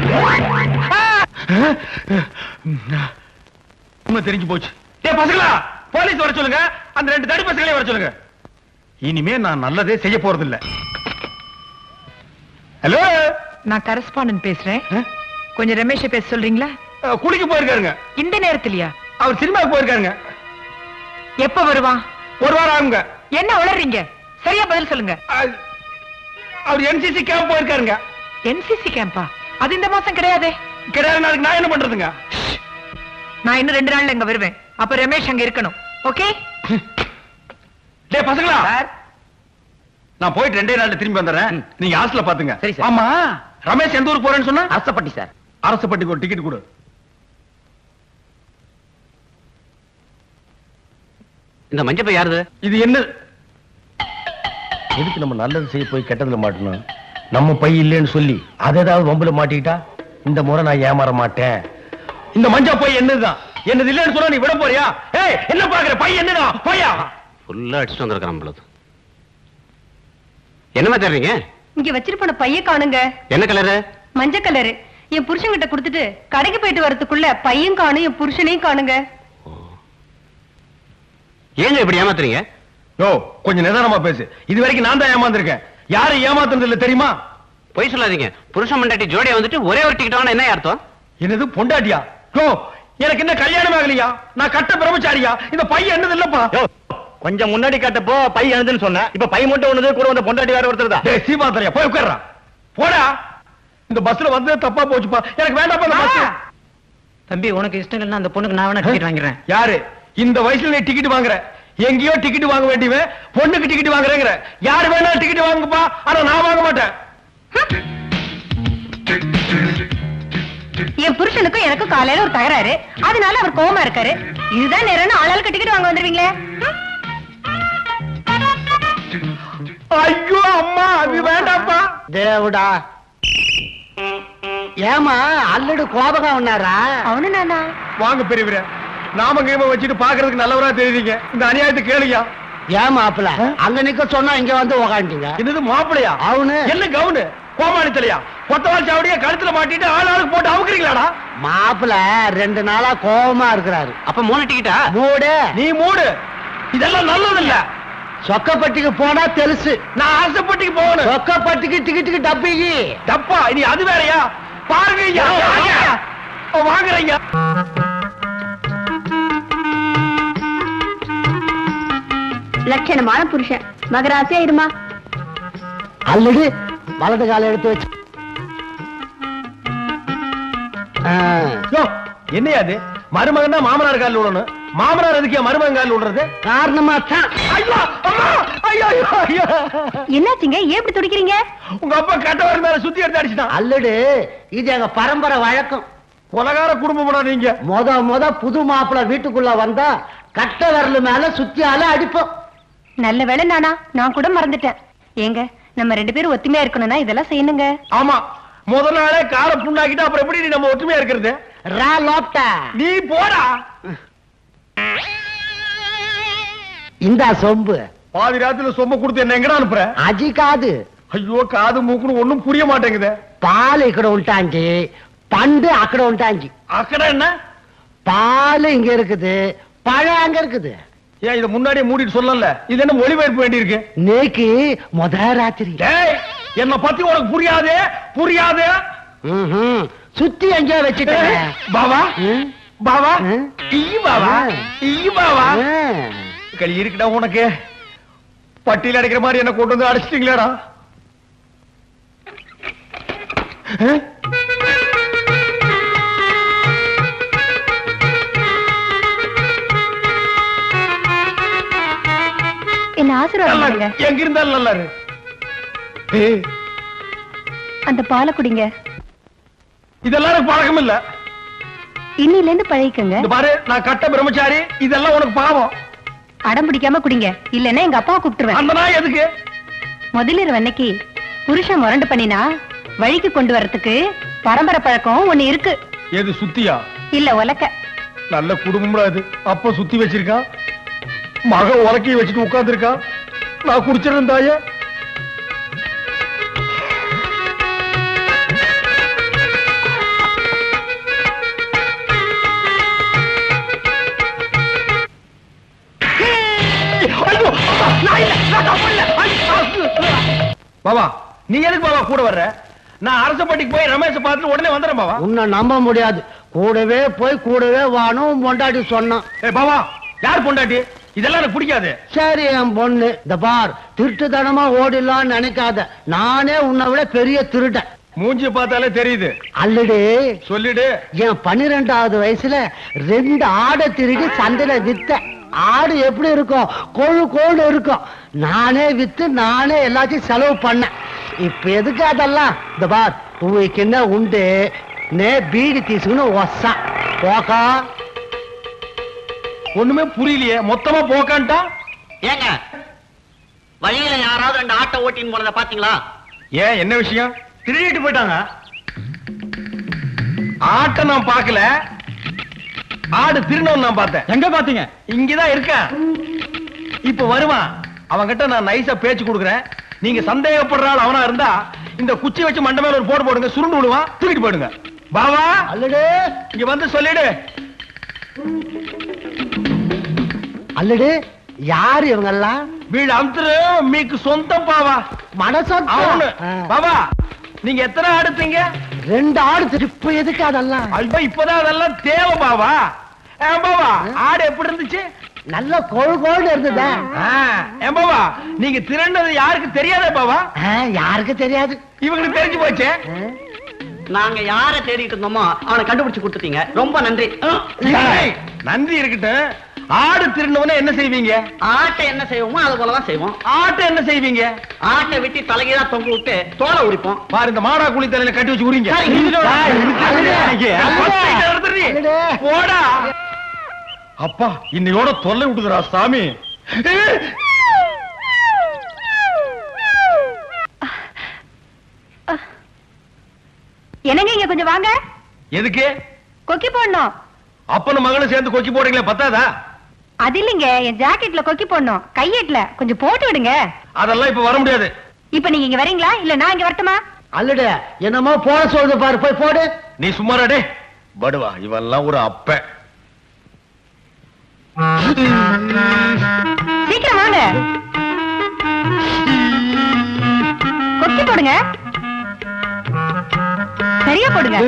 உண்மை தெரிஞ்சு போச்சு. டேய் பசங்களா, போலீஸ் வர சொல்லுங்க. அந்த 2 தடி பசங்களே வர சொல்லுங்க. இனிமே நான் நல்லதே செய்ய போறது இல்ல. ஹலோ, நான் கரஸ்பாண்டன்ட் பேசுறேன். கொஞ்சம் ரமேஷை பேச சொல்றீங்களா? குளிக்க போயிருக்காருங்க. இந்த நேரத்திலயா? அவர் சினிமாவுக்கு போயிருக்காருங்க. எப்ப வருவான்? 1 வாரம் ஆகுங்க. என்ன உளறீங்க? சரியா பதில் சொல்லுங்க. அவர் என்சிசி கேம்ப் போயிருக்காருங்க. என்சிசி கேம்பா? அது இந்த மாசம் கிடையாதே. கிடையாது, நாளைக்கு நான் என்ன பண்றதுங்க? நான் இன்னும் 2 நாள்ல இங்க வருவேன். அப்ப ரமேஷ் அங்க இருக்கணும். ஓகே? டேய் பசங்களா, நான் போயிட்டு 2 நாள்ல திரும்பி வந்துடுறேன். நீங்க ஹாஸ்டல்ல பாத்துங்க. சரி சார். ஆமா, ரமேஷ் எந்த ஊருக்கு போறேன்னு சொன்னா? அரசப்பட்டி சார். அரசப்பட்டிக்கு ஒரு டிக்கெட் கொடு. இந்த மஞ்சப்பை யாருது? இது என்ன? எதுக்கு நம்ம நல்லது செய்ய போய் கெட்டதுல மாட்டணும்? நம்ம பை இல்லைன்னு சொல்லி அதை ஏதாவது வம்புல மாட்டிக்கிட்டா இந்த முறை நான் ஏமாற மாட்டேன். இந்த மஞ்சா பை என்னதுதான், என்னது இல்லைன்னு சொன்னா நீ விட போறியா? ஏய், என்ன பாக்குற? பை என்னதான் பையா? ஃபுல்லா அடிச்சுட்டு வந்திருக்கான் பொழுது. என்னமா தேடுறீங்க? இங்க வச்சிட்டு போன பைய காணுங்க. என்ன கலரு? மஞ்சள் கலரு. என் புருஷன் கிட்ட கொடுத்துட்டு கடைக்கு போயிட்டு வரதுக்குள்ள பையன் காணும், என் புருஷனையும் காணுங்க. ஏங்க இப்படி ஏமாத்துறீங்க? யோ, கொஞ்சம் நிதானமா பேசு. இது வரைக்கும் நான் தான் ஏமாந்திருக்கேன். யாரும் ஏமாத்துறது இல்ல தெரியுமா? பொய் சொல்லாதீங்க. புருஷன் மண்டாட்டி ஜோடியா வந்துட்டு ஒரே ஒரு டிக்கெட் வாங்க என்ன அர்த்தம்? என்னது பொண்டாட்டியா? யோ, எனக்கு என்ன கல்யாணம் ஆகலையா? நான் கட்ட பிரம்மச்சாரியா? இந்த பை என்னது இல்லப்பா. கொஞ்சம் முன்னாடி கட்டப்போ பை எழுதுன்னு சொன்னேன். இப்ப பை மட்டும் ஒண்ணுது, கூட வந்த பொண்டாட்டி வேற ஒருத்தர் தான். டேய் சீமாத்தரையா, போய் உட்கார்றா. போடா. இந்த பஸ்ல வந்து தப்பா போச்சுப்பா. எனக்கு வேண்டாம்ப்பா இந்த பஸ். தம்பி, உனக்கு இஷ்டம் இல்லைன்னா அந்த பொண்ணுக்கு நான் வேணா டிக்கெட் வாங்குறேன். யாரு இந்த வயசுல நீ டிக்கெட் வாங்குற? எங்கேயோ டிக்கெட் வாங்க வேண்டியவன் பொண்ணுக்கு டிக்கெட் வாங்குறேங்கிற. யாரு வேணாலும் டிக்கெட் வாங்குப்பா, ஆனா நான் வாங்க மாட்டேன். என் புருஷனுக்கும் எனக்கும் காலையில ஒரு தகராறு, அதனால அவர் கோவமா இருக்காரு. இதுதான் நேரம் ஆளாளுக்கு டிக்கெட் வாங்க வந்துருவீங்களே. ஐயோ அம்மா, அது வேண்டாம்ப்பா. தேவடா, ஏமா அல்லடு கோபகம் உன்னாரா? அவனு நானா? வாங்க பெரியவரே, நாம கேம வச்சுட்டு பாக்குறதுக்கு நல்லவரா தெரியுறீங்க. இந்த அநியாயத்தை கேளுயா. ஏன் மாப்பிள அங்க நிக்க சொன்னா இங்க வந்து உக்காண்டீங்க? என்னது மாப்பிளையா? அவனு என்ன கவுனு? கோமாளி தலையா? கொத்தவால் சாவடியா கழுத்துல மாட்டிட்டு ஆளுக்கு போட்டு அவுக்குறீங்களாடா? மாப்பிள 2 நாளா கோபமா இருக்கிறாரு. அப்ப 3 டிக்கெட்டா? மூடு. நீ மூடு. இதெல்லாம் நல்லது இல்ல. சொக்கப்பட்டிக்கு போனா தெலுசு. நான் ஆசைப்பட்டிக்கு போகணும். சொக்கப்பட்டிக்கு டிக்கெட்டுக்கு டப்பிக்கு தப்பா இனி அது வேறயா? பாருங்க ஐயா, வாங்குறீங்க. லட்சணமான புருஷன், மகராசியா இருமா. அல்லது வலது காலை எடுத்து வச்சு. என்னையா அது? மருமகன் தான் மாமனார் காலில் விடணும். மாமனார் எதுக்கு மருமகன் காலில் விடுறது? காரணமா தான். ஐயோ அம்மா, ஐயோ ஐயோ ஐயோ. என்னாச்சுங்க? ஏன் இப்படி துடிக்கிறீங்க? உங்க அப்பா கட்டவர் மேல சுத்தி எடுத்து அடிச்சுட்டான். அல்லடு இது எங்க பரம்பரை வழக்கம். கொலகார குடும்பம் நீங்க. முத புது மாப்பிள வீட்டுக்குள்ள வந்தா கட்ட விரல் மேல சுத்தியால அடிப்போம். நல்ல வேளை நானா, நான் கூட மறந்துட்டேன். ஏங்க, நம்ம 2 பேரும் ஒத்துமையா இருக்கணும்னா இதெல்லாம் செய்யணுங்க. ஆமா, முதல் நாளே கார புண்ணாக்கிட்டு அப்புறம் எப்படி நம்ம ஒற்றுமையா இருக்கிறது? ரா லோப்டா. நீ போடா. இந்த சொம்பு பாதி ராத்திரில சொம்ப கொடுத்து என்ன எங்கடா அனுப்புற? அஜி காது. ஐயோ, காது மூக்குன்னு ஒண்ணும் புரிய மாட்டேங்குது. பால் ఇక్కడ ఉంటాంజి, பண்டு అక్కడ ఉంటాంజி. அக்கட என்ன? பால் இங்க இருக்குது, பழம் அங்க இருக்குது. ஏன் இத முன்னாடியே மூடிட்டு சொல்லல? இது என்ன மொழிபெயர்ப்பு வேண்டி இருக்கு? நேக்கு முத ராத்திரி. டேய், என்ன பத்தி உனக்கு புரியாதே புரியாதே. சுத்தி எங்கேயோ வச்சுட்டேன். பாவா பாவா, ஈ பாவா, ஈ பாவா. களி இருக்குடா உனக்கு. பட்டியல் அடைக்கிற மாதிரி என்ன கொண்டு வந்து அடிச்சிட்டீங்களேடா. என்ன ஆசீர்வாதம் பண்ணுங்க. எங்க இருந்தாலும் நல்லா இரு. அந்த பாலை குடிங்க. இதெல்லாம் எனக்கு பழக்கம் இல்ல. இன்னில இருந்து பழகிக்கங்க. இந்த பாரு, நான் கட்ட பிரம்மச்சாரி. இதெல்லாம் உனக்கு பாவம். அடம் பிடிக்காம குடிங்க, இல்லன்னா எங்க அப்பாவை கூப்பிட்டுருவேன். அந்த நாய் எதுக்கு? முதலிரவு அன்னைக்கு புருஷன் முரண்டு பண்ணினா வழிக்கு கொண்டு வரதுக்கு பரம்பரை பழக்கம் ஒண்ணு இருக்கு. எது சுத்தியா? இல்ல உலக்க. நல்ல குடும்பம் அது. அப்ப சுத்தி வச்சிருக்கான், மக உலக்கையை வச்சுட்டு உட்கார்ந்து இருக்கான். நான் குடிச்சிருந்தேன் தாயே. பாபா, நீ எதுக்கு பாபா கூட வர்ற? நான் அரசப்பட்டிக்கு போய் ரமேஷ் பார்த்துட்டு உடனே வந்துடுறேன் பாபா. உன்னை நம்ப முடியாது. கூடவே போய் கூடவே வானும் பொண்டாட்டி சொன்னான். பாபா, யார் பொண்டாட்டி? இதெல்லாம் எனக்கு பிடிக்காது. சரி என் பொண்ணு, இந்த பார், திருட்டுத்தனமா ஓடிடலான்னு நினைக்காத. நானே உன்னை விட பெரிய திருடன். மூஞ்சி பார்த்தாலே தெரியுது. அல்லடு சொல்லிடு. என் 12வது வயசுல 2 ஆடை திருடி சந்தையில வித்த. ஆடு எப்படி இருக்கும்? கொழு கோடு இருக்கும். நானே வித்து நானே எல்லாத்தையும் செலவு பண்ணேன். இப்ப எதுக்கு அதெல்லாம்? இந்த பார், உங்களுக்கு என்ன உண்டு? நே பீடி தீசுன்னு ஒசா போக்கா. ஒண்ணுமே புரியலையே, மொத்தமா போக்கான்ட்டா. ஏங்க வழியில யாராவது 2 ஆட்டோ ஓட்டின்னு போனத பாத்தீங்களா? ஏன், என்ன விஷயம்? திருடிட்டு போயிட்டாங்க. ஆட்டை நான் பார்க்கல, ஆடு திருநவன் நான் பார்த்தேன். எங்க பாத்தீங்க? இங்கதான் இருக்கேன். இப்ப வருவான். அவன்கிட்ட நான் நைஸா பேச்சு கொடுக்குறேன். நீங்க சந்தேகப்படுற ஆள் அவனா இருந்தா இந்த குச்சி வச்சு மண்டை மேல ஒரு போடு போடுங்க, சுருண்டு விடுவான், தூக்கிட்டு போயிடுங்க. பாவா அல்லடே, இங்க வந்து சொல்லிடு. அல்லடே, யாரு இவங்க எல்லாம்? வீடு அமுத்துரு மீக்கு சொந்தம் பாவா. மனசொத்த அவனு பாவா. நீங்க எத்தனை ஆடுத்தீங்க? 2 ஆடு. இப்ப எதுக்கு அதெல்லாம்? ஐயோ, இப்பதான் அதெல்லாம் தேவை பாவா. பாவா, ஆடு எப்படி இருந்துச்சு? நல்ல கோழு இருந்ததா? ஏன் பாவா, நீங்க திரண்டது யாருக்கு தெரியாதே பாவா? யாருக்கு தெரியாது. இவங்களுக்கு தெரிஞ்சு போச்சே. நாங்க யார தேடிட்டு இருந்தோமோ அவனை கண்டுபிடிச்சு கொடுத்துட்டீங்க, ரொம்ப நன்றி. ஏய், நன்றி இருக்கட்டும். ஆடு திருநவன என்ன செய்வீங்க? ஆட்டை என்ன செய்வோமோ அது போலதான் செய்வோம். ஆட்டை என்ன செய்வீங்க? ஆட்டை வெட்டி தலைகீழா தொங்க விட்டு தோலை உரிப்போம். பாரு, இந்த மாடா குழி தலையில கட்டி வச்சு உரிங்க. போடா. அப்பா, இன்னையோட தொல்லை விட்டுக்கிறா சாமி. என்னங்க இங்க கொஞ்சம் வாங்க. எதுக்கு? கொக்கி போடணும். அப்பனும் மகளும் சேர்ந்து கொக்கி போடுறீங்களே, பத்தாதா? அது இல்லைங்க, என் ஜாக்கெட்ல கொக்கி போடணும், கையெட்ல கொஞ்சம் போட்டு விடுங்க. அதெல்லாம் இப்ப வர முடியாது. இப்ப நீங்க இங்க வரீங்களா இல்ல நான் இங்க வரட்டுமா? அல்லடே, என்னமோ போட சொல்லுது பாரு, போய் போடு. நீ சும்மாடே. படுவா, இவெல்லாம் ஒரு அப்ப. சீக்கிரம் வாங்க, கொக்கி போடுங்க, சரியா போடுங்க.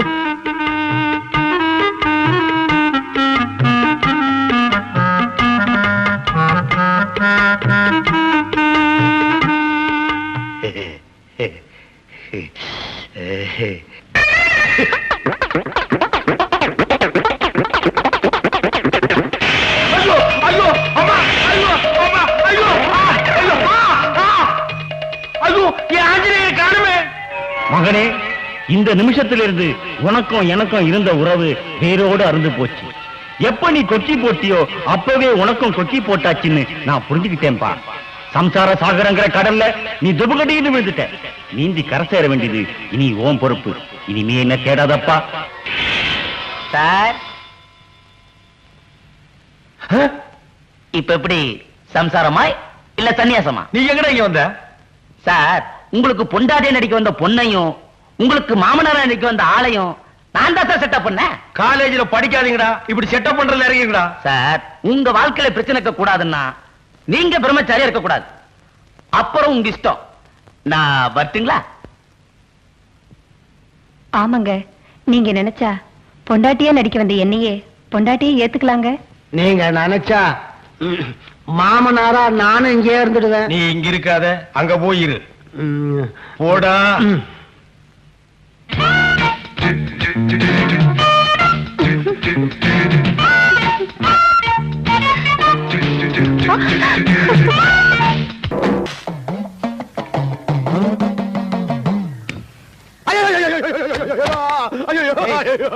மகனே, இந்த நிமிஷத்திலிருந்து உனக்கும் எனக்கும் இருந்த உறவு வேரோடு அருந்து போச்சு. எப்ப நீ கொக்கி போட்டியோ அப்பவே உனக்கும் கொக்கி போட்டாச்சுன்னு நான் புரிஞ்சுக்கிட்டேன்பா. சம்சார சாகரங்கிற கடல்ல நீ துபகடின்னு விழுந்துட்ட. நீந்தி கரை சேர வேண்டியது இனி ஓம் பொறுப்பு. இனிமே என்ன தேடாதப்பா. சார், இப்ப எப்படி, சம்சாரமாய் இல்ல சன்னியாசமா? நீ எங்கடா இங்க வந்த? சார், உங்களுக்கு பொண்டாட்டிய நடிக்க வந்த பொண்ணையும் உங்களுக்கு மாமனாரா நடிக்க வந்த ஆளையும் நான் தான் சார் செட்டப் பண்ணேன். காலேஜ்ல படிக்காதீங்கடா, இப்படி செட்டப் பண்றதுல இறங்கிங்கடா. சார், உங்க வாழ்க்கையில பிரச்சனை இருக்க கூடாதுன்னா நீங்க பிரம்மச்சாரியா இருக்க கூடாது. அப்புறம் உங்க இஷ்டம். நான் வரட்டுங்களா? ஆமாங்க, நீங்க நினைச்சா பொண்டாட்டியா நடிக்க வந்த என்னையே பொண்டாட்டியே ஏத்துக்கலாங்க. நீங்க நினைச்சா மாமனாரா நானும் இங்கே இருந்துடுவேன். நீ இங்க இருக்காத, அங்க போயிரு. போடா.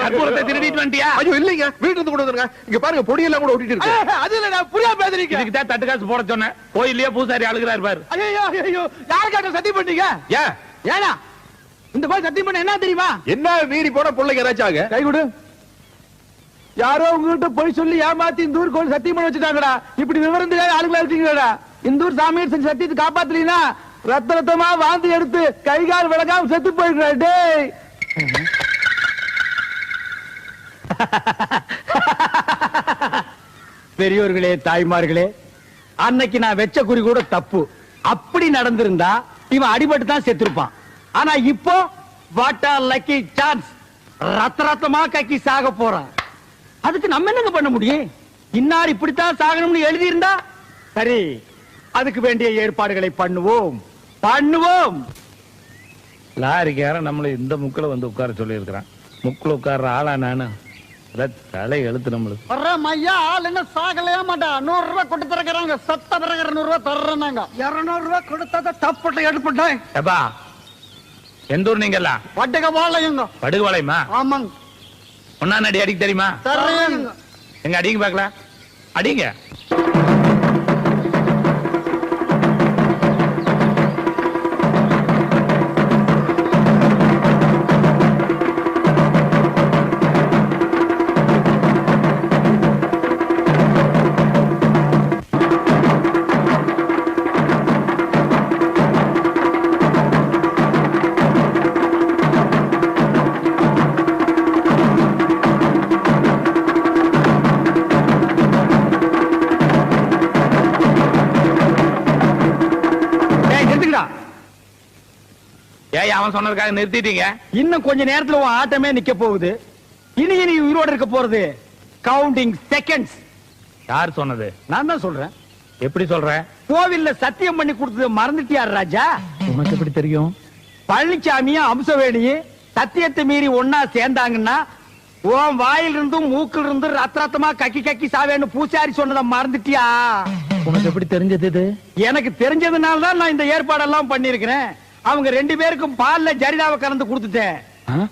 கற்பூரத்தை திருடிட்டு வந்துட்டியா? ஐயோ இல்லைங்க, வீட்டுல இருந்து கொண்டு வந்துருங்க. இங்க பாருங்க, பொடியெல்லாம் கூட ஒட்டிட்டு இருக்கு. அது இல்ல, நான் புரியா பேசுறீங்க. இதுக்கு தான் தட்டு காசு போட சொன்னேன். கோயிலே பூசாரி அழுகிறாரு பாரு. ஐயோ ஐயோ, யாருக்காட்ட சத்தியம் பண்ணீங்க? ஏன் ஏனா இந்த மாதிரி சத்தியம் பண்ண என்ன தெரியுமா? என்ன மீறி போன பிள்ளைங்க ஏதாச்சாங்க? கை கொடு. யாரோ உங்ககிட்ட போய் சொல்லி ஏமாத்தி இந்த ஊர் கோயில் சத்தியம் பண்ண வச்சுட்டாங்கடா. இப்படி விவரம் தெரியாத ஆளுங்களா இருக்கீங்கடா. இந்த ஊர் சாமியார் செஞ்ச சத்தியத்தை காப்பாத்தலீனா ரத்த ரத்தமா வாந்தி எடுத்து கை கால் விளக்காம செத்து போயிடுறா. டேய், பெரியோர்களே, தாய்மார்களே, அன்னைக்கு நான் வெச்ச குறி கூட தப்பு. அப்படி நடந்திருந்தா இவன் அடிபட்டு தான் செத்துருப்பான். ஆனா இப்போ வாட் ஆர் லக்கி சான்ஸ், ரத்த ரத்தமா கக்கி சாக போறான். அதுக்கு நம்ம என்னங்க பண்ண முடியும்? இன்னார் இப்படித்தான் சாகணும்னு எழுதி இருந்தா சரி, அதுக்கு வேண்டிய ஏற்பாடுகளை பண்ணுவோம். லாரிக்காரன் நம்மள இந்த முக்குல வந்து உட்கார சொல்லி இருக்கிறான். முக்குல உட்கார்ற ஆளா நானு? தலை எழுத்து நம்மளுக்கு. ஐயா, ஆள் என்ன சாகலையா மாட்டா. 100 ரூபாய் கொண்டு தரக்குறாங்க. சத்த பிறகு 200 ரூபாய் தர்றாங்க. 200 ரூபாய் கொடுத்தா தப்புட்டு எடுப்பட்டேன். எப்பா, எந்த ஊர் நீங்க எல்லாம்? பட்டுக்க வாழையுங்க. படுகுவாளையமா? ஆமாங்க. ஒன்னா நடி அடிக்க தெரியுமா? தர்றேங்க. எங்க அடிங்க பாக்கலாம். அடிங்க. ஏய், அவன் சொன்னதுக்காக நிறுத்திட்டீங்க? இன்னும் கொஞ்ச நேரத்துல உன் ஆட்டமே நிக்க போகுது. இனி நீ உயிரோட இருக்க போறது கவுண்டிங் செகண்ட்ஸ். யார் சொன்னது? நான் தான் சொல்றேன். எப்படி சொல்ற? கோவில்ல சத்தியம் பண்ணி கொடுத்தது மறந்துட்டியார் ராஜா? உனக்கு எப்படி தெரியும்? பழனிசாமியும் அம்சவேணியும் சத்தியத்தை மீறி ஒன்னா சேர்ந்தாங்கன்னா உன் வாயிலிருந்தும் மூக்கில் இருந்து ரத்தமா கக்கி கக்கி சாவேன்னு பூசாரி சொன்னதை மறந்துட்டியா? உனக்கு எப்படி தெரிஞ்சது இது? எனக்கு தெரிஞ்சதுனால தான் நான் இந்த ஏற்பாடெல்லாம் பண்ணிருக்கிறேன். அவங்க 2 பேருக்கும் பால்ல ஜரிதாவை கலந்து கொடுத்துட்டேன்.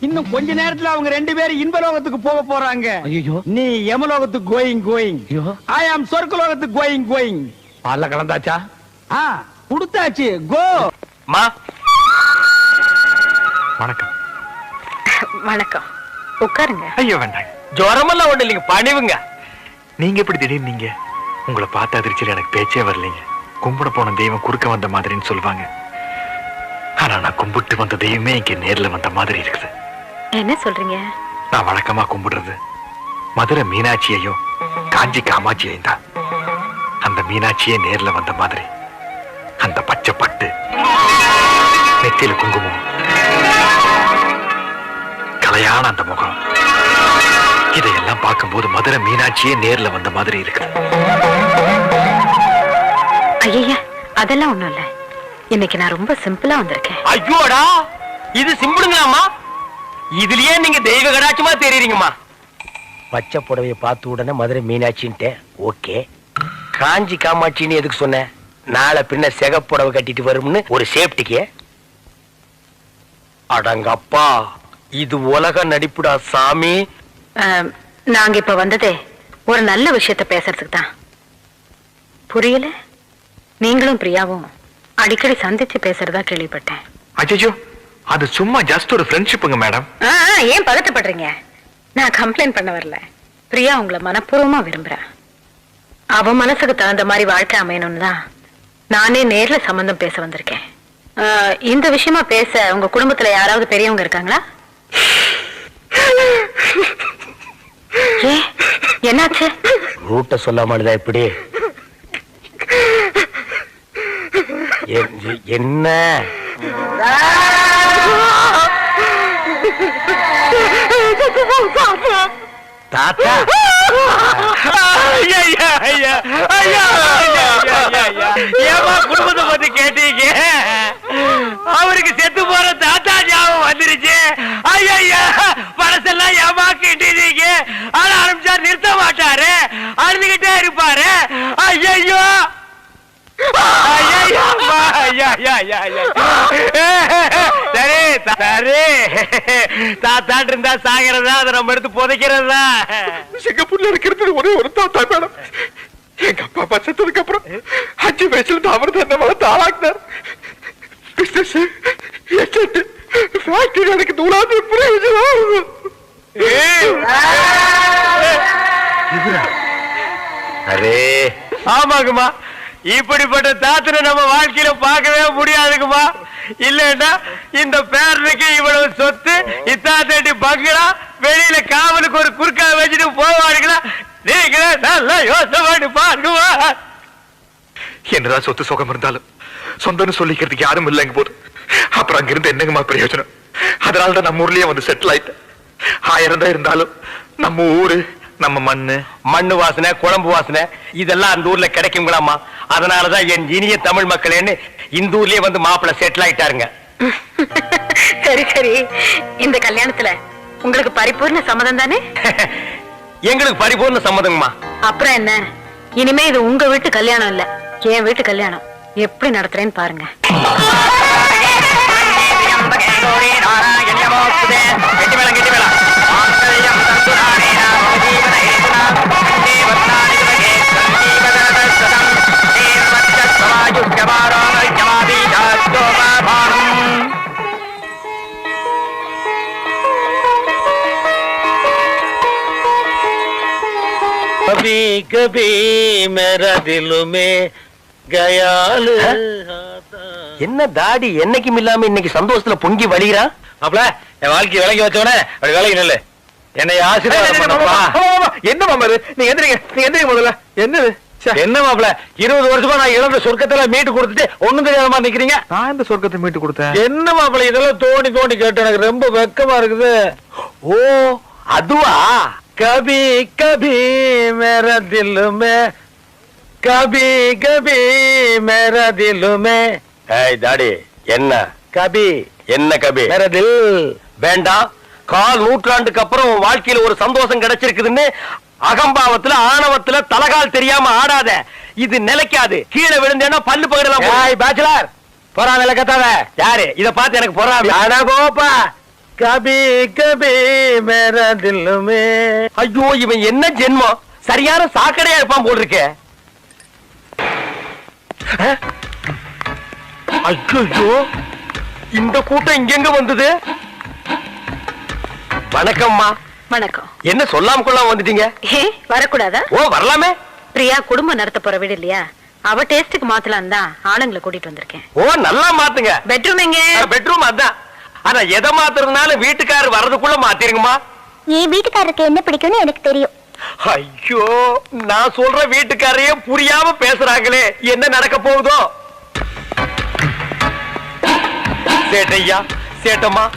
இன்னும் கொஞ்ச நேரத்துல அவங்க 2 பேரும் இன்பலோகத்துக்கு போக போறாங்க. நீ யமலோகத்துக்கு கோயிங். ஐ ஆம் சொர்க்கலோகத்துக்கு கோயிங். பால்ல கலந்தாச்சா? கொடுத்தாச்சு. கோ. மா வணக்கம். வணக்கம். உட்காருங்க. ஐயோ வேண்டாம். ஜுரமெல்லாம் ஒண்ணு இல்லைங்க, பணிவுங்க. நீங்க எப்படி திடீர்னு நீங்க? உங்களை பார்த்த அதிர்ச்சியில் எனக்கு பேச்சே வரலைங்க. கும்பிட போன தெய்வம் குறுக்க வந்த மாதிரின்னு சொல்லுவாங்க. ஆனா நான் கும்பிட்டு வந்த தெய்வமே இங்க நேர்ல வந்த மாதிரி இருக்குது. என்ன சொல்றீங்க? நான் வழக்கமா கும்பிடுறது மதுரை மீனாட்சியையும் காஞ்சி காமாட்சியையும் தான். அந்த மீனாட்சியே நேர்ல வந்த மாதிரி அந்த பச்சை பட்டு, நெத்தியில குங்குமம், கலையான அந்த முகம், இதையெல்லாம் பார்க்கும்போது மதுரை மீனாட்சியே நேர்ல வந்த மாதிரி இருக்கு. ஐயா, அதெல்லாம் ஒண்ணும் இல்ல. இன்னைக்கு நான் ரொம்ப சிம்பிளா வந்திருக்கேன். ஐயோடா, இது சிம்பிளுங்களாமா? இதுலயே நீங்க தெய்வ கடாட்சமா தெரியுறீங்கம்மா. பச்சை புடவைய பார்த்த உடனே மதுரை மீனாட்சின்ட்டு ஓகே. காஞ்சி காமாட்சின்னு எதுக்கு சொன்ன? நாளை பின்ன சிகப்புடவை கட்டிட்டு வரும்னு ஒரு சேஃப்டிக்கு. அடங்கப்பா, இது உலக நடிப்புடா சாமி. நாங்க இப்ப வந்ததே ஒரு நல்ல விஷயத்த பேசுறதுக்கு தான். புரியல? நீங்களும் பிரியாவும் அடிக்கடி சந்திச்சு பேசுறதா கேள்விப்பட்டேன். அச்சோ, அது சும்மா ஜஸ்ட் ஒரு ஃப்ரெண்ட்ஷிப்புங்க மேடம். ஏன் பதட்டப்படுறீங்க? நான் கம்ப்ளைண்ட் பண்ண வரல. பிரியா உங்களை மனப்பூர்வமா விரும்புறா. அவ மனசுக்கு தகுந்த மாதிரி வாழ்க்கை அமையணும்னு தான் நானே நேர்ல சம்பந்தம் பேச வந்திருக்கேன். இந்த விஷயமா பேச உங்க குடும்பத்துல யாராவது பெரியவங்க இருக்காங்களா? என்னாச்சு? ரூட்ட சொல்லாமலுதா இப்படி? என்ன தாத்தா? ஏமா குடும்பத்தை பத்தி கேட்டீங்க? அவருக்கு செத்து போற தாத்தா ஞாபகம் வந்துருச்சு. ஐயா, பழசெல்லாம் ஏமா கேட்டீங்க? ஆனா ஆரம்பிச்சா நிறுத்த மாட்டாரு, அழுதுகிட்டே இருப்பாரு. ஐயோ சரி சரி, தாத்தாட்டு இருந்தா சாகிறதா, அதை நம்ம எடுத்து புதைக்கிறதா? சிங்கப்பூர்ல இருக்கிறது ஒரே ஒரு தாத்தா மேடம். எங்க அப்பா அப்பா செத்ததுக்கு அப்புறம் 5 வயசுல அவர் தான் என்ன வளர்த்து ஆளாக்குனார். பிசினஸ், எஸ்டேட், ஃபேக்டரி எனக்கு நூலாவது பிரயோஜனம். அரே ஆமாங்கம்மா, இப்படிப்பட்ட தாத்தனை நம்ம வாழ்க்கையில பார்க்கவே முடியாதுங்கம்மா. இல்லன்னா இந்த பேரனுக்கு இவ்வளவு சொத்து, இத்தாத்தி பங்களா, வெளியில காவலுக்கு ஒரு குறுக்கா வச்சுட்டு போவாருங்களா? நீங்களே நல்லா யோசனை பண்ணி பாருங்கம்மா. என்னதான் சொத்து சுகம் இருந்தாலும் சொந்தம்னு சொல்லிக்கிறதுக்கு யாரும் இல்லைங்க போது. அப்புறம் அங்கிருந்து என்னங்கம்மா பிரயோஜனம்? அதனாலதான் நம்ம ஊர்லயே வந்து செட்டில் ஆயிட்டேன். 1000 தான் இருந்தாலும் நம்ம ஊரு, நம்ம மண்ணு வாசனை, குழம்பு வாசனை இதெல்லாம் அந்த ஊர்ல கிடைக்குங்களாமா. அதனாலதான் என் இனிய தமிழ் மக்களேன்னு இந்த ஊர்லயே வந்து மாப்பிள்ள செட்டில் ஆயிட்டாருங்க. சரி சரி, இந்த கல்யாணத்துல உங்களுக்கு பரிபூர்ண சம்மதம் தானே? எங்களுக்கு பரிபூர்ண சம்மதங்கம்மா. அப்புறம் என்ன, இனிமே இது உங்க வீட்டு கல்யாணம் இல்ல, என் வீட்டு கல்யாணம். எப்படி நடத்துறேன்னு பாருங்க. கபி மேரா திலுமே கயாலு. என்ன தாடி என்னைக்கும் இல்லாம இன்னைக்கு சந்தோஷத்துல பொங்கி வழிகிறான். அப்பல என் வாழ்க்கை விலகி வச்சவனே அப்படி விலகி நல்ல என்னை ஆசீர்வாதம். என்ன மாமா நீங்க எந்திரிங்க முதல்ல. என்னது என்ன மாப்பிள 20 வருஷமா நான் இழந்த சொர்க்கத்துல மீட்டு கொடுத்துட்டு ஒண்ணும் தெரியாத மாதிரி நிக்கிறீங்க. நான் இந்த சொர்க்கத்தை மீட்டு கொடுத்தேன். என்ன மாப்பிள இதெல்லாம் தோண்டி தோண்டி கேட்டு எனக்கு ரொம்ப வெக்கமா இருக்குது. ஓ அதுவா கபி கபி மேரா திலுமே கபி கபி மேரா திலுமே. ஏய் தாடி என்ன கபி என்ன கபி மேரா தில் வேண்டாம். கால் நூற்றாண்டுக்கு அப்புறம் உன் வாழ்க்கையில ஒரு சந்தோஷம் கிடைச்சிருக்குதுன்னு அகம்பாவத்துல ஆணவத்துல தலகால் தெரியாம ஆடாத. இது நிலைக்காது. கீழே விழுந்தேன்னா பல்லு பகடலாம். பேச்சுலர் பொறா நிலைக்கத்தாத. யாரு இத பார்த்து எனக்கு பொறா கோப்பா. கபி கபி மேரா தில்லுமே. ஐயோ இவன் என்ன ஜென்மம். சரியான சாக்கடையா இருப்பான் போல் இருக்கே. ஐயோ இந்த கூட்டம் இங்க வந்தது. வணக்கம்மா. வணக்கம். என்ன சொல்லாம கொள்ளாம வந்துட்டீங்க? வரக்கூடாதா? ஓ வரலாமே. பிரியா குடும்பம் நடத்த போற வீடு இல்லையா, அவ டேஸ்டுக்கு மாத்தலாம் தான் ஆளுங்களை கூட்டிட்டு வந்திருக்கேன். ஓ நல்லா மாத்துங்க. பெட்ரூம் எங்க? பெட்ரூம் அதான். ஆனா எதை மாத்துறதுனால வீட்டுக்காரர் வர்றதுக்குள்ள மாத்திருங்கம்மா. என் வீட்டுக்காரருக்கு என்ன பிடிக்கும்னு எனக்கு தெரியும். ஐயோ நான் சொல்ற வீட்டுக்காரையே புரியாம பேசுறாங்களே, என்ன நடக்க போகுதோ? சேட்டையா சேட்டம்மா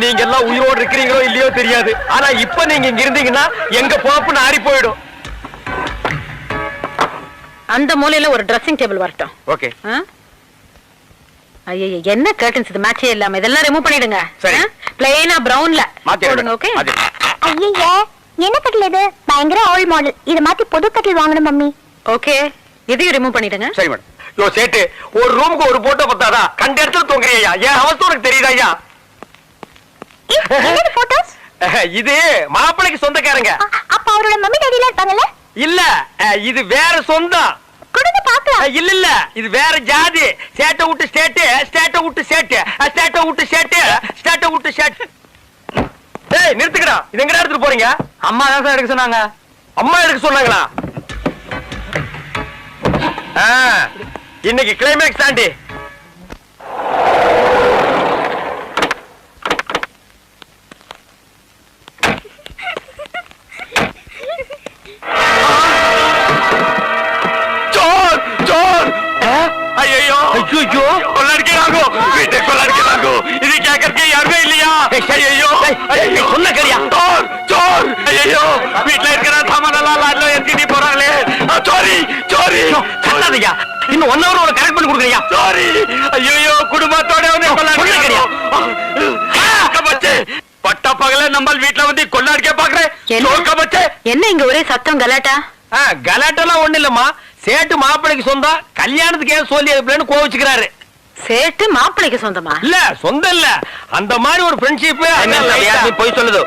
நீங்க எல்லாம் உயிரோடு இருக்கிறீங்களோ இல்லையோ தெரியாது. ஆனா இப்ப நீங்க இங்க இருந்தீங்கன்னா எங்க போப்புன்னு ஆறி போயிடும். அந்த மூலையில ஒரு ட்ரெஸ்ஸிங் டேபிள் வரட்டும். ஓகே. ஐயோ என்ன கர்டன்ஸ் இது மேட்சே இல்லாம இதெல்லாம் ரிமூவ் பண்ணிடுங்க. சரி. பிளைனா பிரவுன்ல மாத்திடுங்க. ஓகே. ஐயோ என்ன கட்டில் இது? பயங்கர ஓல்ட் மாடல். இத மாத்தி புது கட்டில் வாங்கணும் மம்மி. ஓகே இதையும் ரிமூவ் பண்ணிடுங்க. சரி மேடம். யோ சேட்டு ஒரு ரூமுக்கு ஒரு போட்டோ பத்தாதா? கண்ட இடத்துல தூங்குறியா? ஏன் அவஸ்தை உனக்கு தெரியுதா ஐயா? என்னது போட்டோஸ்? இது மாப்பிளைக்கு சொந்தக்காரங்க. அப்ப அவரோட மம்மி டாடில இருப்பாங்கல்ல? இல்ல இது வேற சொந்தம். கொடுங்க பாக்கலாம். இல்ல இல்ல இது வேற ஜாதி. சேட்டை விட்டு ஸ்டேட், ஸ்டேட்டை விட்டு சேட்டு, ஸ்டேட்டை விட்டு சேட்டு, ஸ்டேட்டை விட்டு சேட். டேய் நிறுத்துக்கடா. இது எங்கடா எடுத்துட்டு போறீங்க? அம்மா தான் சார் எடுக்க சொன்னாங்க. அம்மா எடுக்க சொன்னாங்களா? இன்னைக்கு கிளைமேக்ஸ் தாண்டி. இது கேட்கறதுக்கு யாருமே இல்லையா? சொன்ன கரியா வீட்டுல இருக்கிற சாமானெல்லாம் லாட்ல எடுத்துட்டு போறாங்களே. சாரி சாரி கட்டாதீங்க. இன்னும் 1 hour கரெக்ட் பண்ணி கொடுக்குறியா? சாரி. ஐயோ குடும்பத்தோட பட்ட பகல நம்ம வீட்டுல வந்து கொண்டாடிக்க பாக்குறேன். என்ன இங்க ஒரே சத்தம் கலாட்டா? கலாட்டெல்லாம் ஒண்ணு இல்லம்மா. சேட்டு மாப்பிளைக்கு சொந்தம். கல்யாணத்துக்கு ஏன் சொல்லி அதுன்னு கோவிச்சுக்கிறாரு. சேட்டு மாப்பிளைக்கு சொந்தமா? இல்ல சொந்தம் இல்ல. அந்த மாதிரி ஒரு ஃப்ரெண்ட்ஷிப் போய் சொல்லுது.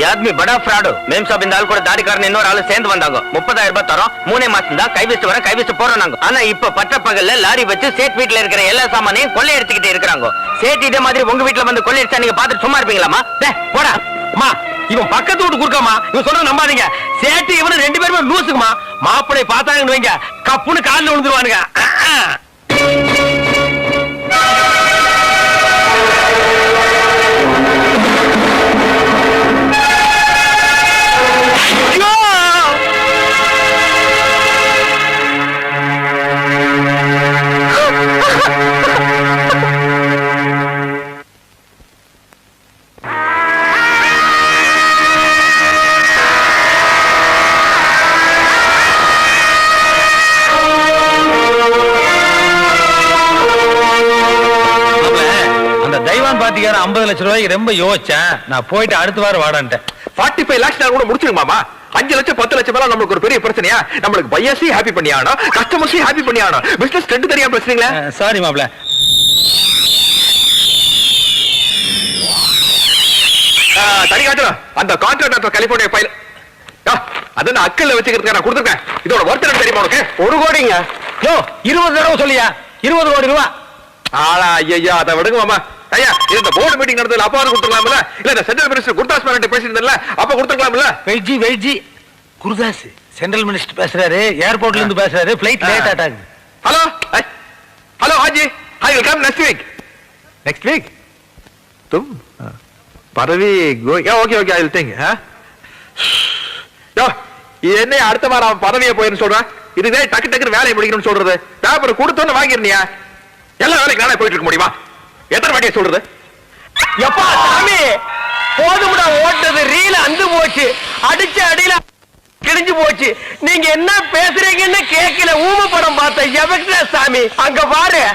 ஆத்மி படா ஃப்ராடு. மேம் சாப் இந்த ஆள் கூட தாடிக்காரன் இன்னொரு ஆளு சேர்ந்து வந்தாங்க. 30,000 ரூபாய் தரோம். 3 மாசம் தான் கை வச்சு வர கை வச்சு போறோம் நாங்க. ஆனா இப்ப பட்ட பகல்ல லாரி வச்சு சேட் வீட்டுல இருக்கிற எல்லா சாமானையும் கொள்ளை எடுத்துக்கிட்டு இருக்கிறாங்க. சேட்டு இதே மாதிரி உங்க வீட்டுல வந்து கொள்ளை அடிச்சா நீங்க பாத்துட்டு சும்மா இருப்பீங்களாமா? போடா அம்மா. இவன் பக்கத்து வீட்டு குறுக்கமா. இவன் சொல்ற நம்பாதீங்க. சேட்டு இவனு 2 பேருமே லூசுக்குமா. மாப்பிளை பார்த்தாங்கன்னு வைங்க கப்புன்னு காலில் விழுந்துருவானுங்க. பாத்திக்கார 50 லட்சம் ரூபாய்க்கு ரொம்ப யோசிச்சேன். நான் போயிட்டு அடுத்த வாரம் வாடான்ட்டேன். 45 lakhs கூட முடிச்சிருங்க மாமா. 5 லட்சம் 10 லட்சம் மேல நமக்கு ஒரு பெரிய பிரச்சனையா? நம்மளுக்கு பையர்ஸையும் ஹாப்பி பண்ணி ஆகணும், கஸ்டமர்ஸையும் ஹாப்பி பண்ணி ஆகணும். பிசினஸ் ரெண்டு தெரியாம பேசுறீங்களா? சாரி மாப்ள. தனி காட்டுல அந்த கான்ட்ராக்டர் கலிபோர்னியா ஃபைல் அதான் அக்கல்ல வச்சுக்கிறதுக்கு நான் கொடுத்துருக்கேன். இதோட ஒர்த் தெரியுமா உனக்கு? 1 கோடிங்க. யோ 20 தடவை சொல்லியா? 20 கோடி ரூபாய். ஆளா ஐயா அதை விடுங்க மாமா. ஐயா இந்த போர்டு மீட்டிங் நடந்ததுல அப்பா கொடுத்துக்கலாம்ல இல்ல இந்த சென்ட்ரல் மினிஸ்டர் குர்தாஸ் மேனன் பேசியிருந்தல அப்ப கொடுத்துக்கலாம்ல வெயிட்ஜி குருதாஸ் சென்ட்ரல் மினிஸ்டர் பேசுறாரு ஏர்போர்ட்ல இருந்து பேசுறாரு ஃளைட் லேட் ஆட்டாங்க ஹலோ हाजी I will come next week तुम பதவி ஓகே ஐ வில் திங்க் என்ன அடுத்த வாரம் அவன் பதவியை போயின்னு சொல்றான் இதுவே டக்கு டக்குன்னு வேலையை முடிக்கணும்னு சொல்றது பேப்பர் கொடுத்தோன்னு வாங்கிருந்தியா எல்லா வேலைக்கு நானே போயிட்டு இருக்க முடியுமா எத்தனை வாட்டியை சொல்றது எப்பா சாமி போதும்டா ஓட்டது ரீல அந்து போச்சு அடிச்ச அடியில கிழிஞ்சு போச்சு நீங்க என்ன பேசுறீங்கன்னு கேட்கல ஊம படம் பார்த்த எவக்டா சாமி அங்க பாரு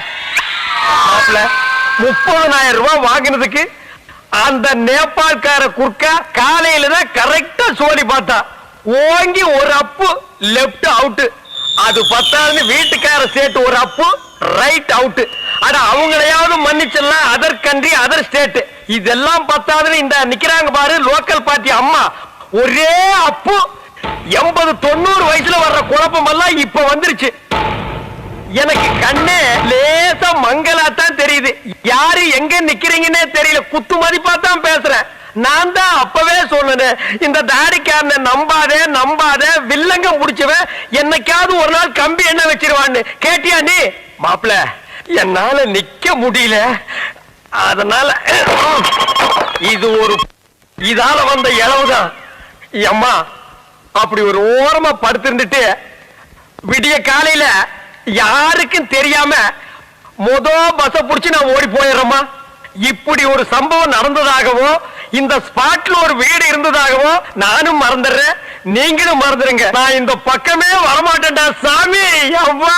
30,000 ரூபாய் வாங்கினதுக்கு அந்த நேபாள்கார குர்க்கா காலையில தான் கரெக்டா சோழி பார்த்தா ஓங்கி ஒரு அப்பு லெப்ட் அவுட் அது பத்தாதுன்னு வீட்டுக்கார சேர்த்து ஒரு அப்பு ரைட் அவுட் அட அவங்களையாவது மன்னிச்சிடலாம் அதர் கண்ட்ரி அதர் ஸ்டேட் இதெல்லாம் பத்தாதுன்னு இந்த நிக்கிறாங்க பாரு லோக்கல் பார்ட்டி அம்மா ஒரே அப்பு 80-90 வயசுல வர்ற குழப்பம் எல்லாம் இப்ப வந்துருச்சு எனக்கு கண்ணே லேசா மங்கலாத்தான் தெரியுது யாரு எங்க நிக்கிறீங்கன்னே தெரியல குத்து மதிப்பா தான் பேசுறேன் நான் தான் அப்பவே சொன்னேன் இந்த தாடிக்காரனை நம்பாத வில்லங்க முடிச்சவன் என்னைக்காவது ஒரு நாள் கம்பி என்ன வச்சிருவான்னு கேட்டியா நீ மாப்பிள என்னால நிக்க முடியல அதனால இது ஒரு இதால வந்த இளவுதான் அம்மா அப்படி ஒரு ஓரமா படுத்திருந்துட்டு விடிய காலையில யாருக்கும் தெரியாம பஸ் புடிச்சு நான் ஓடி போயிடுறேம்மா இப்படி ஒரு சம்பவம் நடந்ததாகவோ இந்த ஸ்பாட்ல ஒரு வீடு இருந்ததாகவோ நானும் மறந்துடுறேன் நீங்களும் மறந்துடுங்க நான் இந்த பக்கமே வரமாட்டேன்டா சாமி அவ்வா